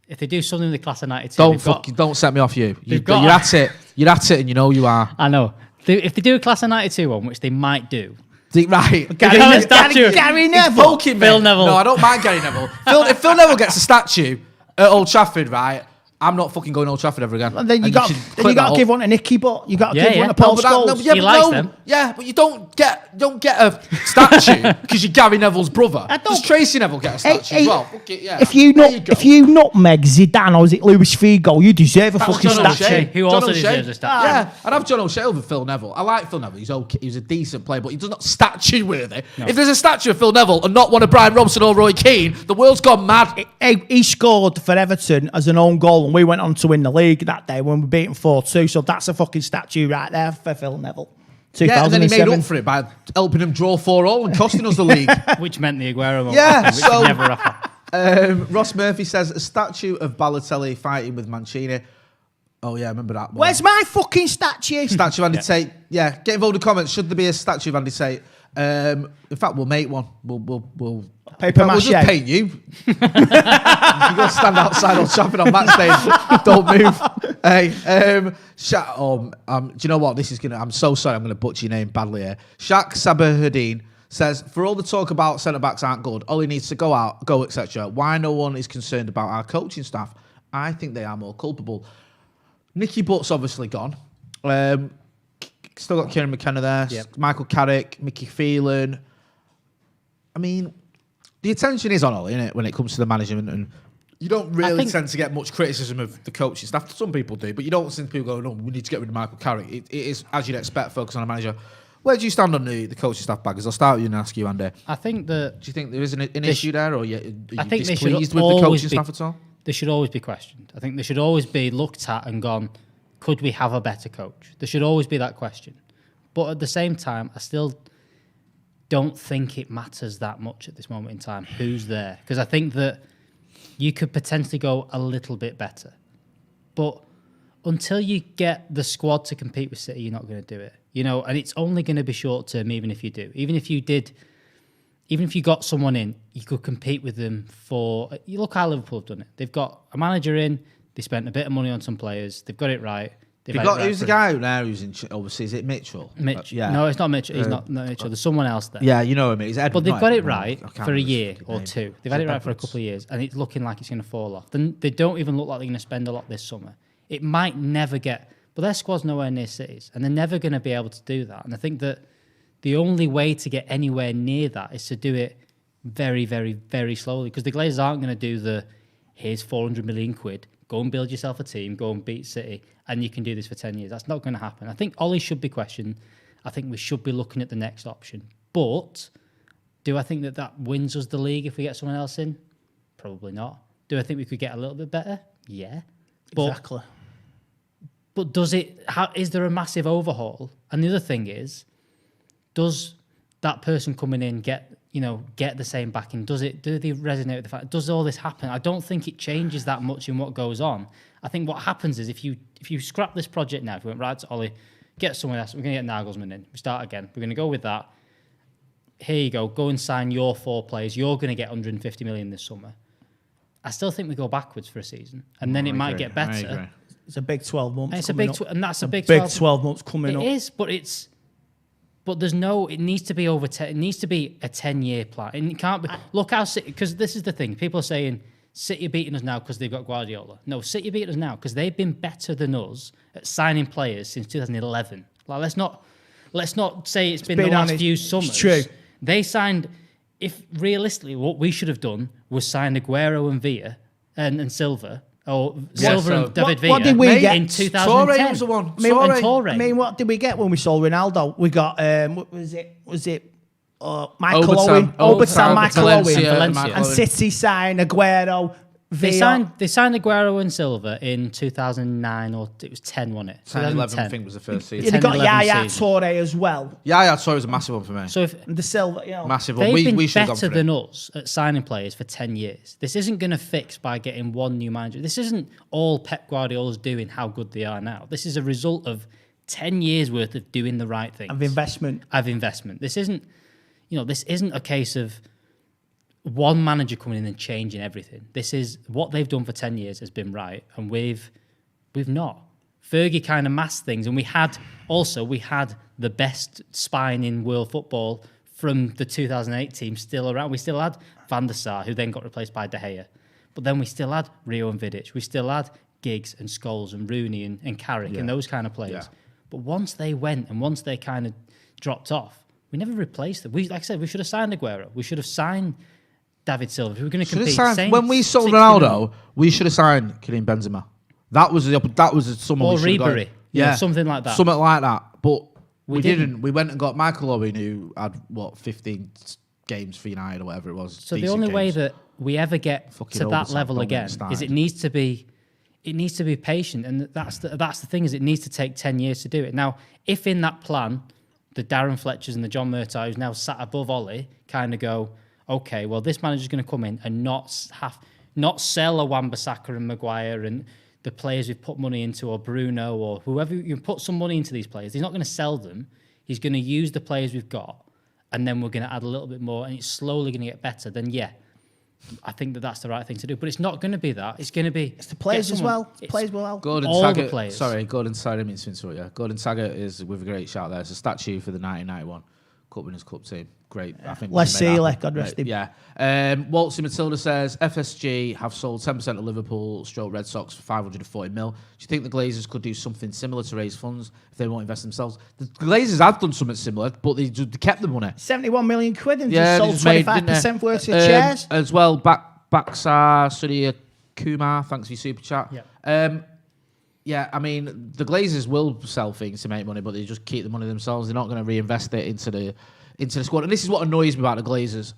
If they do something with the class of '92, don't set me off. You're at it. You're at it, and you know you are. I know. If they do a class of '92 one, which they might do. Right, Gary Neville. Phil Neville. No, I don't mind Gary Neville. If Phil Neville gets a statue at Old Trafford, right, I'm not fucking going to Old Trafford ever again. And then you got to give one to Nicky, but you got to give one to Paul Scholes. He likes them. Yeah, but you don't get a statue because you're Gary Neville's brother. Does Tracy Neville get a statue as well? Fuck it, yeah. If you nutmeg Zidane or is it Luis Figo, you deserve a fucking statue. Who also deserves a statue? Yeah, I'd have John O'Shea over Phil Neville. I like Phil Neville. He's okay. He's a decent player, but he's not statue worthy. No. If there's a statue of Phil Neville and not one of Brian Robson or Roy Keane, the world's gone mad. He scored for Everton as an own goal, and we went on to win the league that day when we beat him 4-2. So that's a fucking statue right there for Phil Neville. Yeah, and then he made up for it by helping him draw 4-4 and costing us the league. Which meant the Aguero moment. Yeah, which never happened. Ross Murphy says, a statue of Balotelli fighting with Mancini. Oh, yeah, I remember that one. Where's my fucking statue? Statue of Andy Tate. Yeah, get involved in the comments. Should there be a statue of Andy Tate? In fact, we'll make one. We'll paper mache. We'll just paint you. You go stand outside Old Trafford on match day. Don't move. Hey, do you know what? I'm so sorry. I'm gonna butcher your name badly here. Shaq Sabahuddin says, for all the talk about centre backs aren't good, Ollie needs to go, etc. Why no one is concerned about our coaching staff? I think they are more culpable. Nicky Butt's obviously gone. Still got Kieran McKenna there. Yep. Michael Carrick, Mickey Phelan. I mean, the attention is on Ollie, isn't it, when it comes to the management, and you don't really tend to get much criticism of the coaching staff. Some people do, but you don't listen to people going, "No, we need to get rid of Michael Carrick." It is, as you'd expect, focus on a manager. Where do you stand on the coaching staff baggers? I'll start with you and ask you, Andy. I think that. Do you think there is an issue there, or are you displeased with the coaching staff at all? They should always be questioned. I think they should always be looked at and gone, could we have a better coach? There should always be that question. But at the same time, I still don't think it matters that much at this moment in time who's there. Because I think that you could potentially go a little bit better. But until you get the squad to compete with City, you're not going to do it. You know, and it's only going to be short term, even if you do. Even if you got someone in, you could compete with them for... You look how Liverpool have done it. They've got a manager in, they spent a bit of money on some players, they've got it right. Who's the guy now who's in... Obviously, is it Mitchell? Yeah. No, it's not Mitchell. He's not Mitchell. There's someone else there. Yeah, you know him. He's but they've got it right for a year or two. They've had it right for a couple of years, and it's looking like it's going to fall off. Then they don't even look like they're going to spend a lot this summer. It might never get... But their squad's nowhere near City's, and they're never going to be able to do that. And I think that the only way to get anywhere near that is to do it very, very, very slowly, because the Glazers aren't going to do the, here's 400 million quid, go and build yourself a team, go and beat City, and you can do this for 10 years. That's not going to happen. I think Ollie should be questioned. I think we should be looking at the next option. But do I think that wins us the league if we get someone else in? Probably not. Do I think we could get a little bit better? Yeah. Exactly. But is there a massive overhaul? And the other thing is, does that person coming in get the same backing? Do they resonate with the fact? Does all this happen? I don't think it changes that much in what goes on. I think what happens is if you scrap this project now, if we went right to Ollie, get someone else, we're going to get Nagelsmann in. We start again. We're going to go with that. Here you go and sign your 4 players. You're going to get 150 million this summer. I still think we go backwards for a season, and then it might get better. It's a big 12 months. And that's a big 12 months coming up. It is, but there's no. It needs to be over 10. It needs to be a 10-year plan. And it can't be. Look how City. Because this is the thing. People are saying City are beating us now because they've got Guardiola. No, City are beating us now because they've been better than us at signing players since 2011. Like let's not say it's been the last few summers. It's true. They signed. If realistically, what we should have done was sign Aguero and Villa and Silva. Or Silver and David Villa. What did we get in 2010? Torre was the one. I mean, what did we get when we sold Ronaldo? We got was it Michael Owen, Michael Owen, Valencia. and City signed Aguero. They signed Aguero and Silva in 2009 or it was 10, wasn't it? 10-11, I think, was the first season. Yeah, they got Yaya season. Toure as well. Yaya Toure was a massive one for me. So if the Silva, massive one. They've been we should better than us at signing players for 10 years. This isn't going to fix by getting one new manager. This isn't all Pep Guardiola's doing how good they are now. This is a result of 10 years worth of doing the right thing. Of investment. This isn't, this isn't a case of one manager coming in and changing everything. This is what they've done for 10 years has been right, and we've not. Fergie kind of masked things, and we had the best spine in world football from the 2008 team still around. We still had Van der Sar, who then got replaced by De Gea. But then we still had Rio and Vidic. We still had Giggs and Scholes and Rooney and Carrick and those kind of players. Yeah. But once they went and once they kind of dropped off, we never replaced them. Like I said, we should have signed Aguero. We should have signed David Silva. If we were going to compete. When we sold Ronaldo, we should have signed Karim Benzema. That was someone or we should have Ribery. got. Yeah, something like that. Something like that. But we didn't. We went and got Michael Owen, who had 15 games for United or whatever it was. So the only way that we ever get Fucking to that level again is it needs to be patient, and that's the thing, is it needs to take 10 years to do it. Now, if in that plan, the Darren Fletchers and the John Murtaugh, who's now sat above Ollie, kind of go, okay, well, this manager's going to come in and not sell a Wan-Bissaka and Maguire and the players we've put money into, or Bruno, or whoever, you put some money into these players. He's not going to sell them. He's going to use the players we've got, and then we're going to add a little bit more, and it's slowly going to get better. Then, yeah, I think that's the right thing to do. But it's not going to be that. It's going to be... It's the players as well. It's players well. Gordon all Saga, the players. Sorry, Gordon Saga, didn't mean to interrupt you. Gordon Saga is with a great shout there. It's a statue for the 1991 Cup Winners' Cup team. Great. I think Les Sealy, God rest him. Yeah. Waltzy Matilda says, FSG have sold 10% of Liverpool / Red Sox for 540 mil. Do you think the Glazers could do something similar to raise funds if they won't invest themselves? The Glazers have done something similar, but they kept the money. 71 million quid and just sold 25% worth of shares. As well, Baksar Surya Kumar, thanks for your super chat. Yeah. I mean, the Glazers will sell things to make money, but they just keep the money themselves. They're not going to reinvest it into the squad. And this is what annoys me about the Glazers.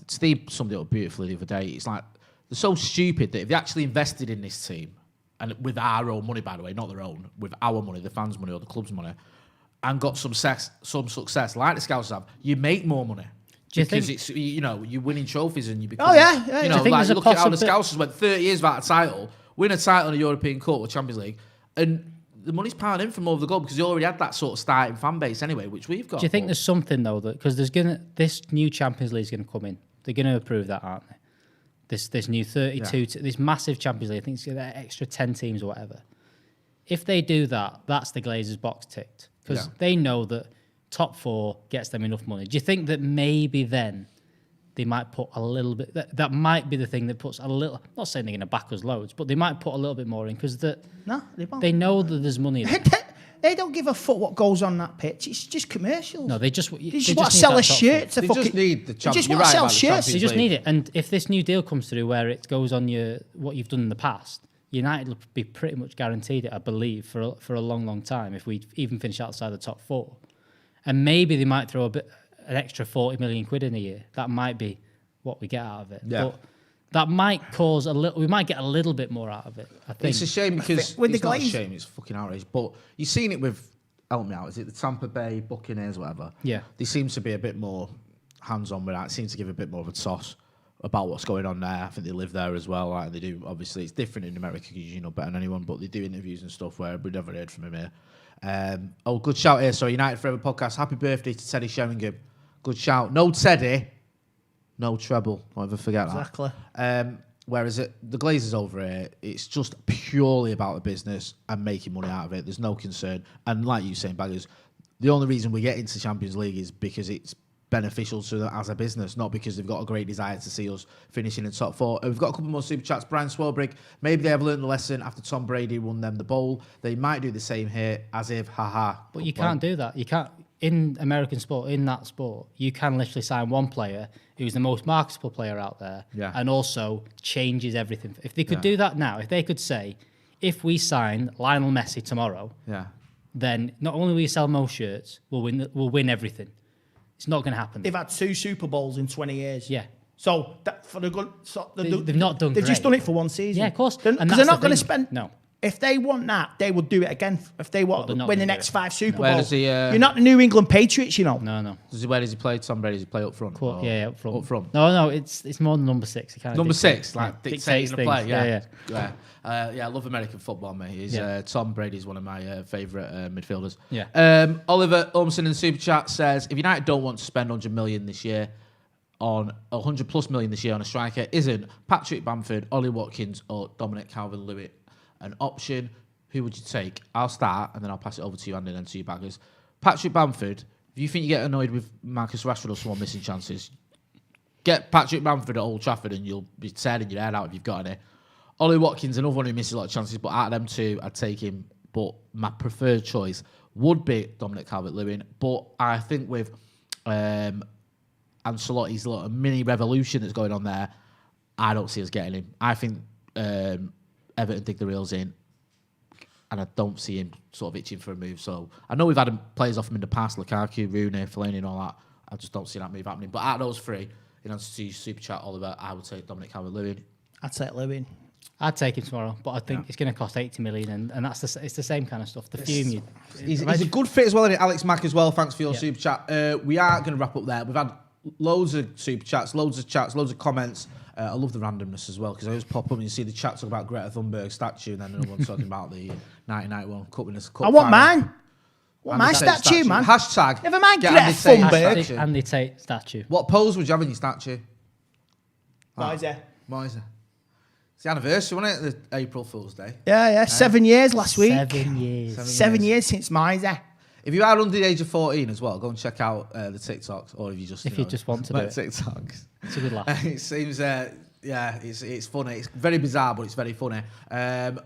Steve summed it up beautifully the other day. It's like, they're so stupid that if they actually invested in this team, and with our own money, by the way, not their own, with our money, the fans' money or the club's money, and got some success like the Scouts have, you make more money. Do you because think it's, you're winning trophies and you become... Oh, yeah. You Do know, you think like, there's a look at how the possibility- Scousers went 30 years without a title, win a title in the European Cup or Champions League, and the money's piling in from over the goal because they already had that sort of starting fan base anyway, which we've got. Do you think there's something, though, that... Because this new Champions League is going to come in. They're going to approve that, aren't they? This new 32... This massive Champions League, I think it's an extra 10 teams or whatever. If they do that, that's the Glazers box ticked. Because they know that top four gets them enough money. Do you think that maybe then they might put a little bit... That might be the thing that puts a little... I'm not saying they're going to back us loads, but they might put a little bit more in because No, they won't. they know that there's money there. They don't give a fuck what goes on that pitch. It's just commercials. No, they just want need to sell a that top shirt. They just need the They Champions just want to sell shirts. They just need it. And if this new deal comes through where it goes on what you've done in the past, United will be pretty much guaranteed it, I believe, for a long, long time if we even finish outside the top four. And maybe they might throw an extra 40 million quid in a year. That might be what we get out of it. Yeah. But that might cause we might get a little bit more out of it, I think. It's a shame because With the it's not a Glazers- shame, it's fucking outrage. But you've seen it with, help me out, is it the Tampa Bay Buccaneers, whatever? Yeah. They seem to be a bit more hands-on with that. It seems to give a bit more of a toss about what's going on there. I think they live there as well. Like they do, obviously, it's different in America because you know better than anyone, but they do interviews and stuff where we've never heard from him here. Good shout here. So United Forever podcast. Happy birthday to Teddy Sheringham. Good shout. No Teddy, no treble. Don't ever forget Exactly. that. Whereas the Glazers over here, it's just purely about the business and making money out of it. There's no concern. And like you saying, Baggers, the only reason we get into Champions League is because it's beneficial to them as a business, not because they've got a great desire to see us finishing in top four. We've got a couple more super chats. Brian Swelbrick, maybe they have learned the lesson after Tom Brady won them the bowl. They might do the same here, as if, haha. But you can't do that. You can't, in American sport, in that sport, you can literally sign one player who's the most marketable player out there and also changes everything. If they could do that now, if they could say, if we sign Lionel Messi tomorrow, then not only will you sell most shirts, we'll win everything. It's not going to happen. They've had 2 Super Bowls in 20 years. Yeah. So for the good, They've not done. They've just great. done it for one season. Yeah, of course. Because they're not going to spend. No. If they want that, they will do it again. If they want they're not win the gonna do next it. 5 Super Where Bowls, does he, you're not the New England Patriots, you know. No. Where does he play? Tom Brady, does he play up front? Cool. Or Yeah, up front. Up front. No, it's more than number 6. He kind of Number dictates- 6, like yeah, dictating the things. play. Yeah. Yeah. I love American football, mate. Yeah. Tom Brady's one of my favourite midfielders. Yeah. Oliver Umson in Super Chat says, if United don't want to spend 100 million this year on 100 plus million this year on a striker, isn't Patrick Bamford, Ollie Watkins, or Dominic Calvert-Lewin an option? Who would you take? I'll start, and then I'll pass it over to you, Andy, and then to you baggers. Patrick Bamford, if you think you get annoyed with Marcus Rashford or someone missing chances, get Patrick Bamford at Old Trafford and you'll be tearing your head out if you've got any. Ollie Watkins, another one who misses a lot of chances, but out of them two, I'd take him. But my preferred choice would be Dominic Calvert-Lewin. But I think with Ancelotti's little mini revolution that's going on there, I don't see us getting him. I think Everton dig the reels in, and I don't see him sort of itching for a move. So I know we've had players off him in the past, Lukaku, Rooney, Fellaini and all that. I just don't see that move happening. But out of those 3, in answer to Super Chat, Oliver, I would say Dominic Calvert-Lewin. I'd take Lewin. I'd take him tomorrow, but I think it's going to cost 80 million, and it's the same kind of stuff. The fume. He's a good fit as well, isn't it? Alex Mack as well. Thanks for your Super Chat. We are going to wrap up there. We've had loads of Super Chats, loads of comments. I love the randomness as well, because I just pop up and you see the chat talk about Greta Thunberg statue, and then another one talking about the 1991 Cup Winners' Cup. I want final. mine. My statue, man. Hashtag. Never mind get Greta Andy Tate Thunberg. statue. Andy Tate statue. What pose would you have in your statue? Miser. It's the anniversary, wasn't it? The April Fool's Day. Yeah. 7 years last week. 7 years. 7 years since Miser. If you are under the age of 14 as well, go and check out the TikToks, or if you just you just want to do it. TikToks. It's a good laugh. It seems, it's funny. It's very bizarre, but it's very funny.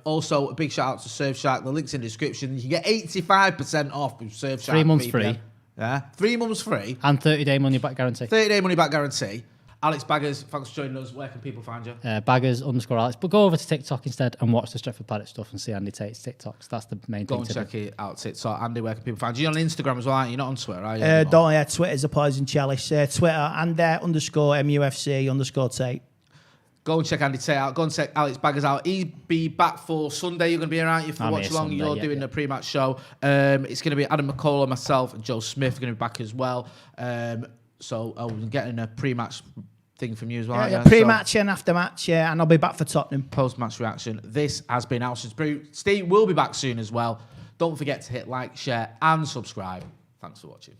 Also, a big shout out to Surfshark. The link's in the description. You can get 85% off with Surfshark. 3 months VPN. free. Yeah, 3 months free. And 30-day money back guarantee. 30-day money back guarantee. Alex Baggers, thanks for joining us. Where can people find you? Baggers_Alex. But go over to TikTok instead and watch the Stretford Paddock stuff and see Andy Tate's TikToks. That's the main Go thing and to check do. it out. TikTok. Andy, where can people find you? You're on Instagram as well, aren't you? You're not on Twitter, are you? Twitter's a poison chalice. Twitter and _MUFC_Tate. Go and check Andy Tate out. Go and check Alex Baggers out. He'll be back for Sunday. You're going to be around you for I'm watch here along. Sunday, You're doing a pre-match show. It's going to be Adam McCullough, myself, and Joe Smith are going to be back as well. So we're getting a pre-match thing from you as well. Yeah, pre-match and after-match, and I'll be back for Tottenham. Post-match reaction. This has been Howson's Brew. Steve will be back soon as well. Don't forget to hit like, share, and subscribe. Thanks for watching.